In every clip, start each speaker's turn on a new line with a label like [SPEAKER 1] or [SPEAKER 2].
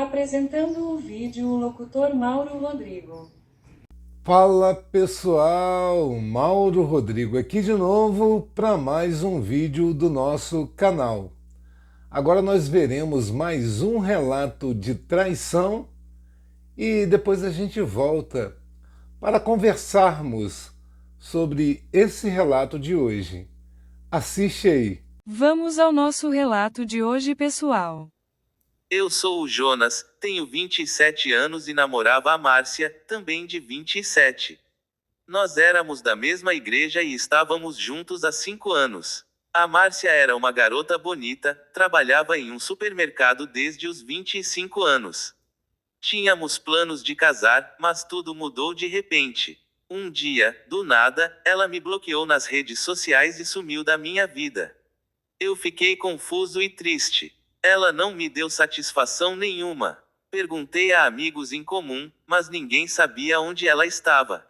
[SPEAKER 1] Apresentando o vídeo o locutor Mauro Rodrigo.
[SPEAKER 2] Fala pessoal, Mauro Rodrigo aqui de novo para mais um vídeo do nosso canal. Agora nós veremos mais um relato de traição e depois a gente volta para conversarmos sobre esse relato de hoje. Assiste aí.
[SPEAKER 3] Vamos ao nosso relato de hoje, pessoal.
[SPEAKER 4] Eu sou o Jonas, tenho 27 anos e namorava a Márcia, também de 27. Nós éramos da mesma igreja e estávamos juntos há 5 anos. A Márcia era uma garota bonita, trabalhava em um supermercado desde os 25 anos. Tínhamos planos de casar, mas tudo mudou de repente. Um dia, do nada, ela me bloqueou nas redes sociais e sumiu da minha vida. Eu fiquei confuso e triste. Ela não me deu satisfação nenhuma. Perguntei a amigos em comum, mas ninguém sabia onde ela estava.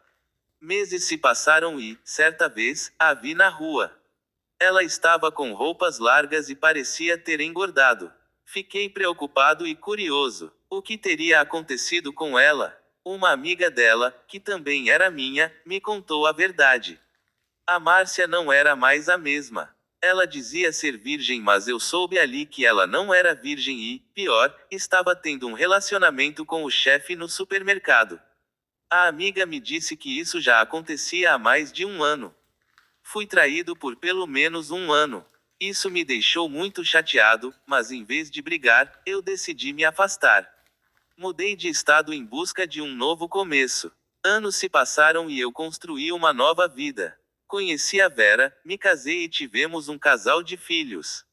[SPEAKER 4] Meses se passaram e, certa vez, a vi na rua. Ela estava com roupas largas e parecia ter engordado. Fiquei preocupado e curioso. O que teria acontecido com ela? Uma amiga dela, que também era minha, me contou a verdade. A Márcia não era mais a mesma. Ela dizia ser virgem, mas eu soube ali que ela não era virgem e, pior, estava tendo um relacionamento com o chefe no supermercado. A amiga me disse que isso já acontecia há mais de um ano. Fui traído por pelo menos um ano. Isso me deixou muito chateado, mas em vez de brigar, eu decidi me afastar. Mudei de estado em busca de um novo começo. Anos se passaram e eu construí uma nova vida. Conheci a Vera, me casei e tivemos um casal de filhos.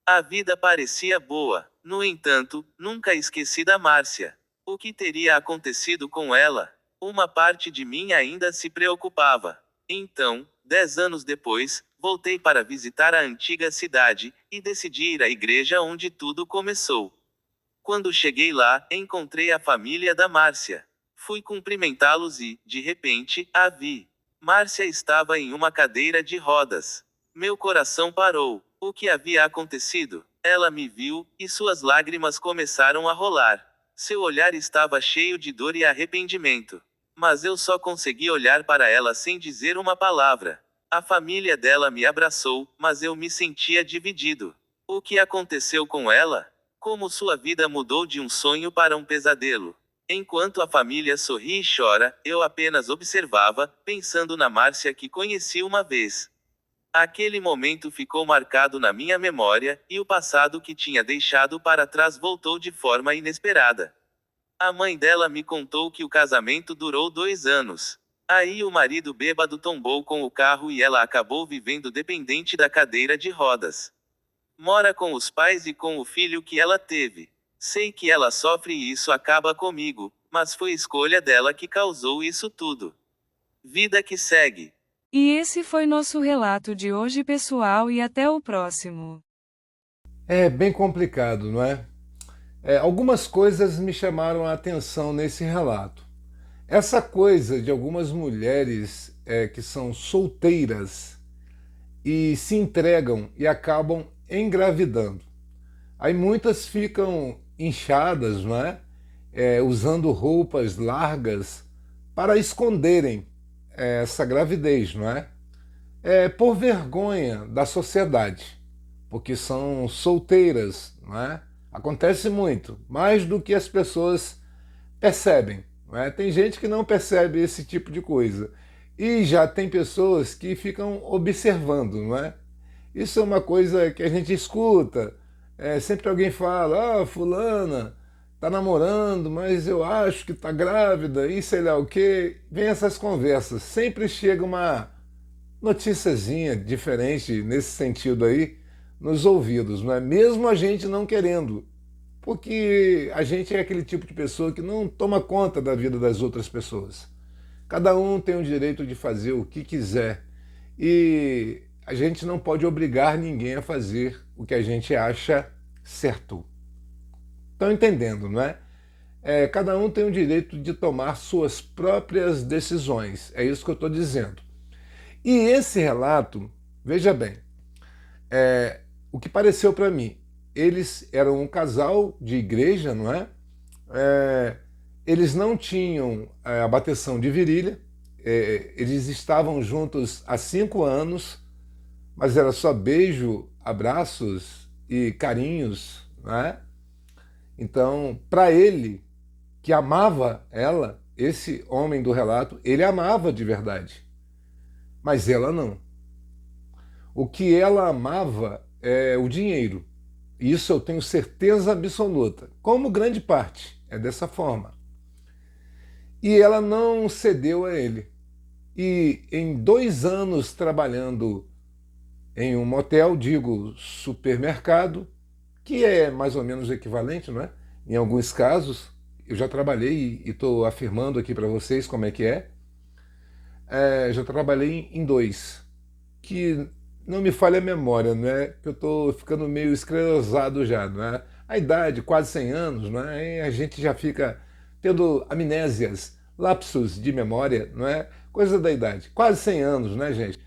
[SPEAKER 4] A vida parecia boa. No entanto, nunca esqueci da Márcia. O que teria acontecido com ela? Uma parte de mim ainda se preocupava. Então, 10 anos depois, voltei para visitar a antiga cidade, e decidi ir à igreja onde tudo começou. Quando cheguei lá, encontrei a família da Márcia. Fui cumprimentá-los e, de repente, a vi. Márcia estava em uma cadeira de rodas. Meu coração parou. O que havia acontecido? Ela me viu, e suas lágrimas começaram a rolar. Seu olhar estava cheio de dor e arrependimento. Mas eu só consegui olhar para ela sem dizer uma palavra. A família dela me abraçou, mas eu me sentia dividido. O que aconteceu com ela? Como sua vida mudou de um sonho para um pesadelo. Enquanto a família sorri e chora, eu apenas observava, pensando na Márcia que conheci uma vez. Aquele momento ficou marcado na minha memória, e o passado que tinha deixado para trás voltou de forma inesperada. A mãe dela me contou que o casamento durou 2 anos. Aí o marido bêbado tombou com o carro e ela acabou vivendo dependente da cadeira de rodas. Mora com os pais e com o filho que ela teve. Sei que ela sofre e isso acaba comigo, mas foi escolha dela que causou isso tudo. Vida que segue.
[SPEAKER 3] E esse foi nosso relato de hoje, pessoal, e até o próximo.
[SPEAKER 2] É bem complicado, não é? Algumas coisas me chamaram a atenção nesse relato. Essa coisa de algumas mulheres que são solteiras e se entregam e acabam engravidando. Aí muitas ficam inchadas, não é? Usando roupas largas para esconderem essa gravidez, não é? Por vergonha da sociedade, porque são solteiras, não é? Acontece muito, mais do que as pessoas percebem. Não é? Tem gente que não percebe esse tipo de coisa. E já tem pessoas que ficam observando, não é? Isso é uma coisa que a gente escuta. Sempre alguém fala, fulana tá namorando, mas eu acho que tá grávida, e sei lá o quê. Vem essas conversas. Sempre chega uma noticiazinha diferente nesse sentido aí nos ouvidos, não é? Mesmo a gente não querendo. Porque a gente é aquele tipo de pessoa que não toma conta da vida das outras pessoas. Cada um tem o direito de fazer o que quiser. E a gente não pode obrigar ninguém a fazer o que a gente acha certo. Estão entendendo, não é? Cada um tem o direito de tomar suas próprias decisões. É isso que eu estou dizendo. E esse relato, veja bem, o que pareceu para mim, eles eram um casal de igreja, não é? Eles não tinham a bateção de virilha, eles estavam juntos há 5 anos, mas era só beijo, abraços e carinhos, né? Então, para ele, que amava ela, esse homem do relato, ele amava de verdade, mas ela não. O que ela amava é o dinheiro. Isso eu tenho certeza absoluta. Como grande parte, é dessa forma. E ela não cedeu a ele. E em 2 anos trabalhando em um motel, digo supermercado, que é mais ou menos o equivalente, não é? Em alguns casos, eu já trabalhei e estou afirmando aqui para vocês como é que é. Já trabalhei em 2, que não me falha a memória, não é? Que eu estou ficando meio esclerosado já, não é? A idade, quase 100 anos, não é? E a gente já fica tendo amnésias, lapsos de memória, não é? Coisa da idade. Quase 100 anos, né, gente?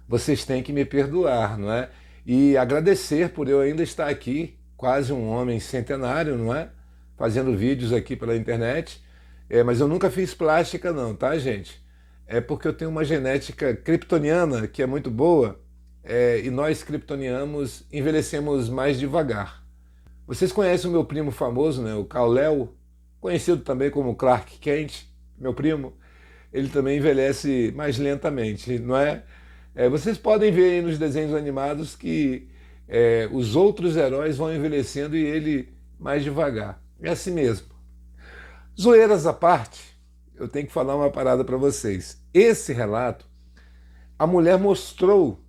[SPEAKER 2] Vocês têm que me perdoar, não é? E agradecer por eu ainda estar aqui, quase um homem centenário, não é? Fazendo vídeos aqui pela internet. Mas eu nunca fiz plástica não, tá, gente? É porque eu tenho uma genética kryptoniana que é muito boa, e nós kryptonianos envelhecemos mais devagar. Vocês conhecem o meu primo famoso, né, o Kal-El, conhecido também como Clark Kent, meu primo? Ele também envelhece mais lentamente, não é? Vocês podem ver aí nos desenhos animados que os outros heróis vão envelhecendo e ele mais devagar. É assim mesmo. Zoeiras à parte, eu tenho que falar uma parada para vocês. Esse relato, a mulher mostrou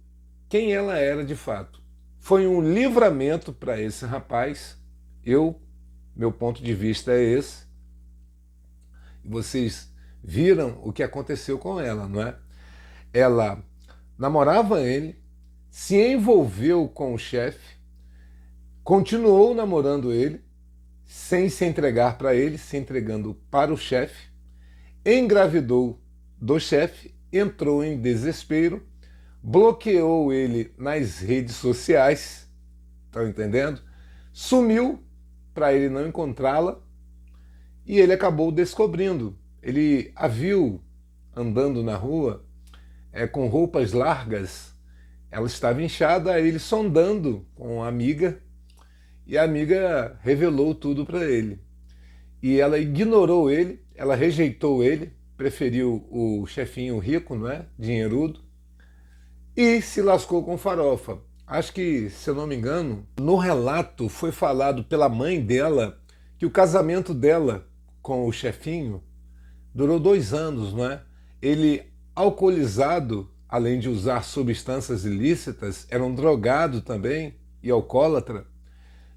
[SPEAKER 2] quem ela era de fato. Foi um livramento para esse rapaz. Meu ponto de vista é esse. E vocês viram o que aconteceu com ela, não é? Ela namorava ele, se envolveu com o chefe, continuou namorando ele, sem se entregar para ele, se entregando para o chefe, engravidou do chefe, entrou em desespero, bloqueou ele nas redes sociais, estão entendendo? Sumiu para ele não encontrá-la e ele acabou descobrindo. Ele a viu andando na rua com roupas largas, ela estava inchada, ele sondando com a amiga e a amiga revelou tudo para ele. E ela ignorou ele, ela rejeitou ele, preferiu o chefinho rico, não é? Dinheirudo, e se lascou com farofa. Acho que, se eu não me engano, no relato foi falado pela mãe dela que o casamento dela com o chefinho durou 2 anos, não é? Ele, alcoolizado, além de usar substâncias ilícitas, era um drogado também e alcoólatra,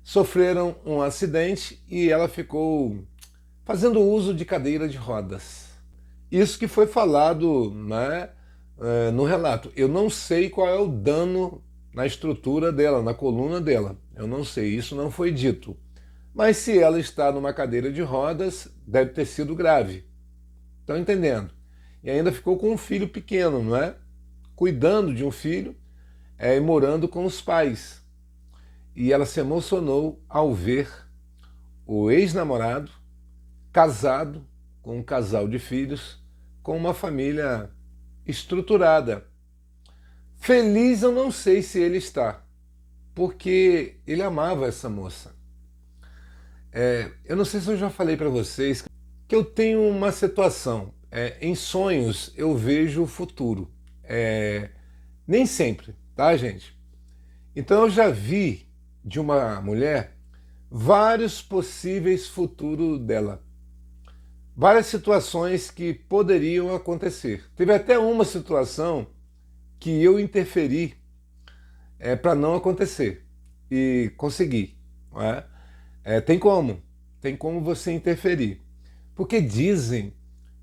[SPEAKER 2] sofreram um acidente e ela ficou fazendo uso de cadeira de rodas. Isso que foi falado, né, no relato. Eu não sei qual é o dano na estrutura dela, na coluna dela. Eu não sei, isso não foi dito. Mas se ela está numa cadeira de rodas, deve ter sido grave. Estão entendendo? E ainda ficou com um filho pequeno, não é? Cuidando de um filho e morando com os pais. E ela se emocionou ao ver o ex-namorado casado com um casal de filhos, com uma família estruturada. Feliz eu não sei se ele está, porque ele amava essa moça. Eu não sei se eu já falei para vocês que eu tenho uma situação. Em sonhos eu vejo o futuro. Nem sempre, tá, gente? Então eu já vi de uma mulher vários possíveis futuros dela. Várias situações que poderiam acontecer. Teve até uma situação que eu interferi para não acontecer. E consegui. Não é? Tem como você interferir. Porque dizem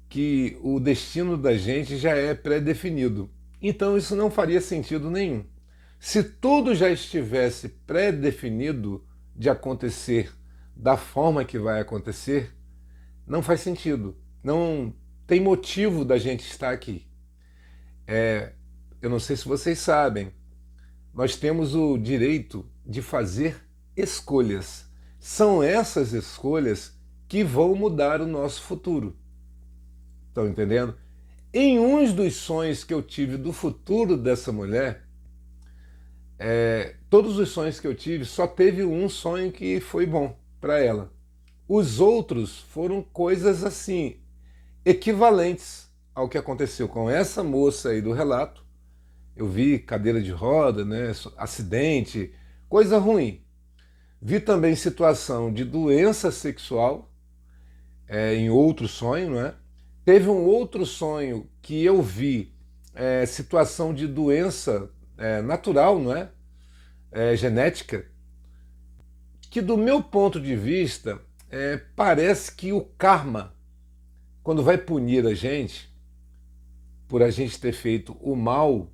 [SPEAKER 2] que o destino da gente já é pré-definido. Então isso não faria sentido nenhum. Se tudo já estivesse pré-definido de acontecer da forma que vai acontecer, não faz sentido. Não tem motivo da gente estar aqui. Eu não sei se vocês sabem, nós temos o direito de fazer escolhas. São essas escolhas que vão mudar o nosso futuro. Estão entendendo? Em um dos sonhos que eu tive do futuro dessa mulher, todos os sonhos que eu tive, só teve um sonho que foi bom para ela. Os outros foram coisas assim, equivalentes ao que aconteceu com essa moça aí do relato. Eu vi cadeira de roda, né, acidente, coisa ruim. Vi também situação de doença sexual, em outro sonho, não é? Teve um outro sonho que eu vi situação de doença natural, não é? Genética, que do meu ponto de vista parece que o karma, quando vai punir a gente, por a gente ter feito o mal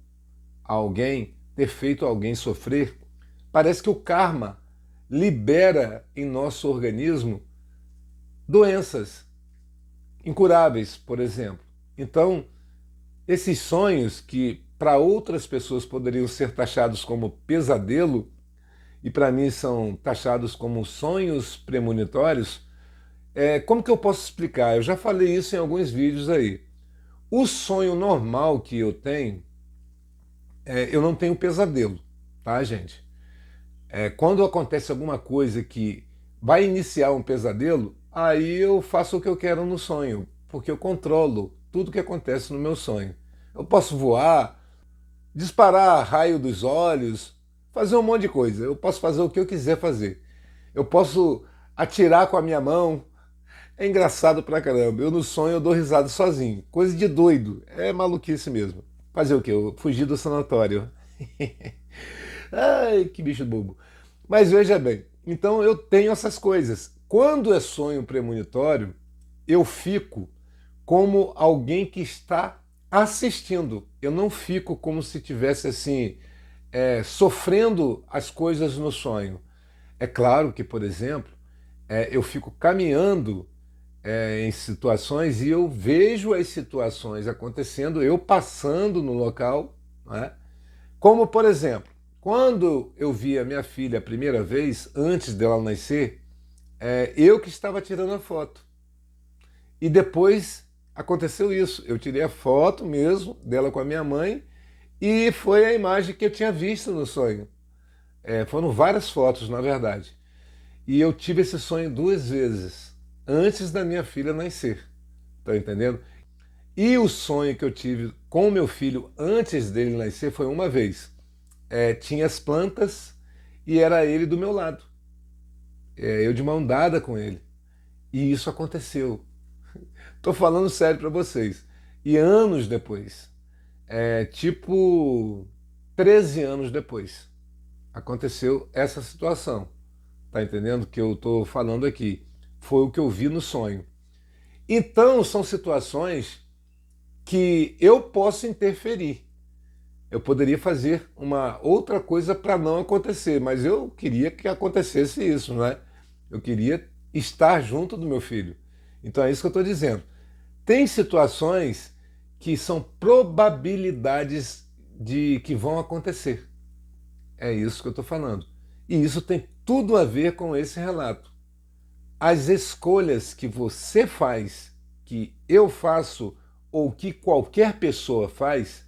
[SPEAKER 2] a alguém, ter feito alguém sofrer, parece que o karma libera em nosso organismo doenças incuráveis, por exemplo. Então, esses sonhos que para outras pessoas poderiam ser taxados como pesadelo, e para mim são taxados como sonhos premonitórios, como que eu posso explicar? Eu já falei isso em alguns vídeos aí. O sonho normal que eu tenho, eu não tenho pesadelo, tá, gente? Quando acontece alguma coisa que vai iniciar um pesadelo, aí eu faço o que eu quero no sonho, porque eu controlo tudo que acontece no meu sonho. Eu posso voar, disparar raio dos olhos, fazer um monte de coisa. Eu posso fazer o que eu quiser fazer. Eu posso atirar com a minha mão. É engraçado pra caramba. Eu no sonho eu dou risada sozinho. Coisa de doido. É maluquice mesmo. Fazer o quê? Eu fugir do sanatório. Ai, que bicho bobo. Mas veja bem, então eu tenho essas coisas. Quando é sonho premonitório, eu fico como alguém que está assistindo. Eu não fico como se tivesse assim, sofrendo as coisas no sonho. É claro que, por exemplo, eu fico caminhando em situações e eu vejo as situações acontecendo, eu passando no local, né? Como, por exemplo, quando eu vi a minha filha a primeira vez, antes dela nascer, eu que estava tirando a foto. E depois aconteceu isso. Eu tirei a foto mesmo dela com a minha mãe e foi a imagem que eu tinha visto no sonho. Foram várias fotos, na verdade. E eu tive esse sonho 2 vezes, antes da minha filha nascer. Tá entendendo? E o sonho que eu tive com o meu filho antes dele nascer foi uma vez. Tinha as plantas e era ele do meu lado. Eu de mão dada com ele. E isso aconteceu. Tô falando sério para vocês. E anos depois, tipo 13 anos depois, aconteceu essa situação. Tá entendendo? Que eu tô falando aqui. Foi o que eu vi no sonho. Então, são situações que eu posso interferir. Eu poderia fazer uma outra coisa para não acontecer, mas eu queria que acontecesse isso, não é? Eu queria estar junto do meu filho. Então é isso que eu estou dizendo. Tem situações que são probabilidades de que vão acontecer. É isso que eu estou falando. E isso tem tudo a ver com esse relato. As escolhas que você faz, que eu faço ou que qualquer pessoa faz,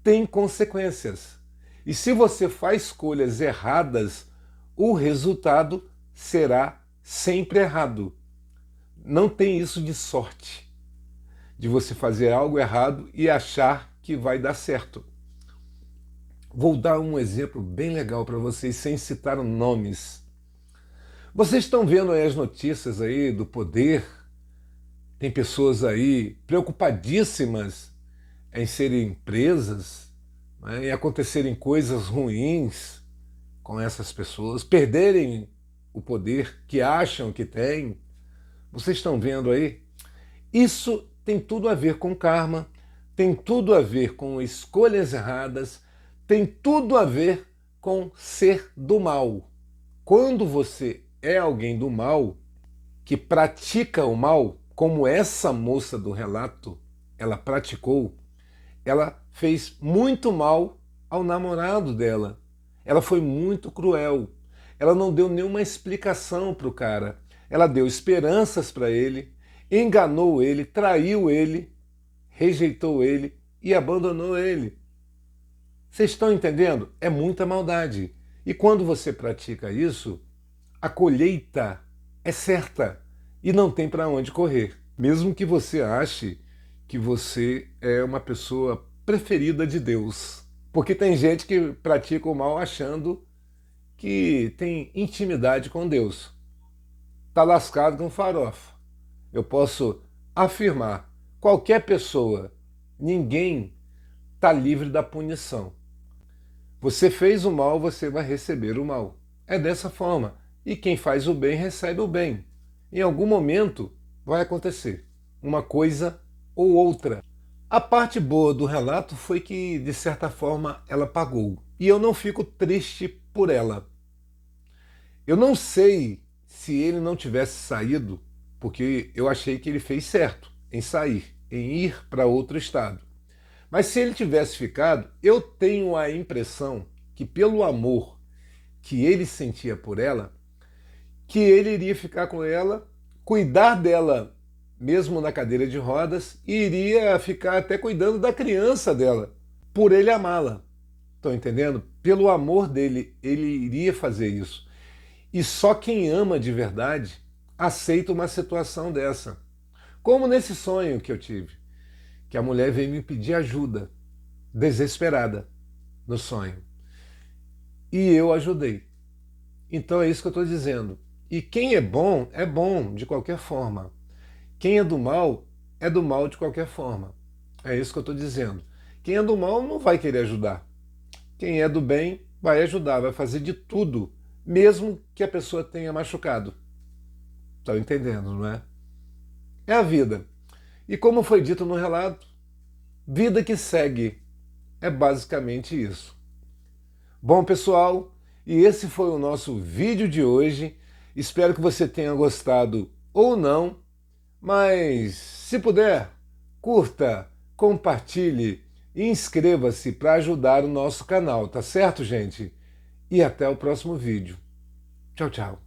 [SPEAKER 2] têm consequências. E se você faz escolhas erradas, o resultado será sempre errado. Não tem isso de sorte, de você fazer algo errado e achar que vai dar certo. Vou dar um exemplo bem legal para vocês, sem citar nomes. Vocês estão vendo aí as notícias aí do poder? Tem pessoas aí preocupadíssimas em serem presas, né, em acontecerem coisas ruins com essas pessoas, perderem o poder que acham que têm. Vocês estão vendo aí? Isso tem tudo a ver com karma, tem tudo a ver com escolhas erradas, tem tudo a ver com ser do mal. Quando você é alguém do mal, que pratica o mal, como essa moça do relato, ela praticou, ela fez muito mal ao namorado dela. Ela foi muito cruel. Ela não deu nenhuma explicação para o cara. ela deu esperanças para ele, enganou ele, traiu ele, rejeitou ele e abandonou ele. Vocês estão entendendo? É muita maldade. E quando você pratica isso, a colheita é certa e não tem para onde correr. Mesmo que você ache que você é uma pessoa preferida de Deus. Porque tem gente que pratica o mal achando que tem intimidade com Deus. Está lascado com farofa. Eu posso afirmar, qualquer pessoa, ninguém está livre da punição. Você fez o mal, você vai receber o mal. É dessa forma. E quem faz o bem recebe o bem. Em algum momento vai acontecer uma coisa ou outra. A parte boa do relato foi que, de certa forma, ela pagou. E eu não fico triste por ela. Eu não sei se ele não tivesse saído, porque eu achei que ele fez certo em sair, em ir para outro estado. Mas se ele tivesse ficado, eu tenho a impressão que, pelo amor que ele sentia por ela, que ele iria ficar com ela, cuidar dela mesmo na cadeira de rodas, e iria ficar até cuidando da criança dela, por ele amá-la. Estão entendendo? Pelo amor dele, ele iria fazer isso. E só quem ama de verdade aceita uma situação dessa. Como nesse sonho que eu tive, que a mulher veio me pedir ajuda, desesperada, no sonho. E eu ajudei. Então é isso que eu estou dizendo. E quem é bom de qualquer forma. Quem é do mal de qualquer forma. É isso que eu estou dizendo. Quem é do mal não vai querer ajudar. Quem é do bem vai ajudar, vai fazer de tudo, mesmo que a pessoa tenha machucado. Estão entendendo, não é? É a vida. E como foi dito no relato, vida que segue. É basicamente isso. Bom, pessoal, e esse foi o nosso vídeo de hoje. Espero que você tenha gostado ou não, mas se puder, curta, compartilhe e inscreva-se para ajudar o nosso canal, tá certo, gente? E até o próximo vídeo. Tchau, tchau.